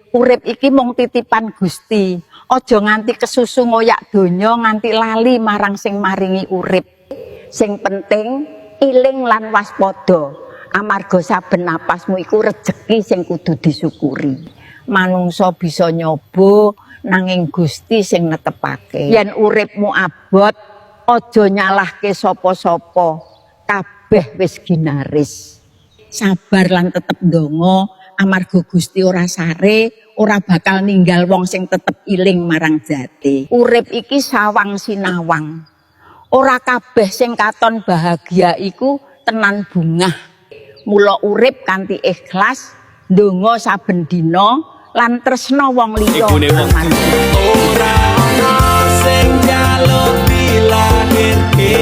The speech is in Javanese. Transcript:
Urip iki mung titipan Gusti. Aja nganti kesusu ngoyak donya nganti lali marang sing maringi urip. Sing penting iling lan waspada. Amarga saben napasmu iku rejeki sing kudu disyukuri. Manungsa bisa nyoba nanging Gusti sing netepake. Yen uripmu abot, aja nyalahke sapa-sapa. Kabeh wis ginaris. Sabar lan tetep ndonga. Amarga Gusti ora sare, ora bakal ninggal wong sing tetep iling marang jati. Urip iki sawang sinawang. Ora kabeh sing katon bahagia iku tenan bungah. Mula urip kanthi ikhlas, ndonga saben dina lan tresna wong liya. Ora ana sing njaluk dilahirke.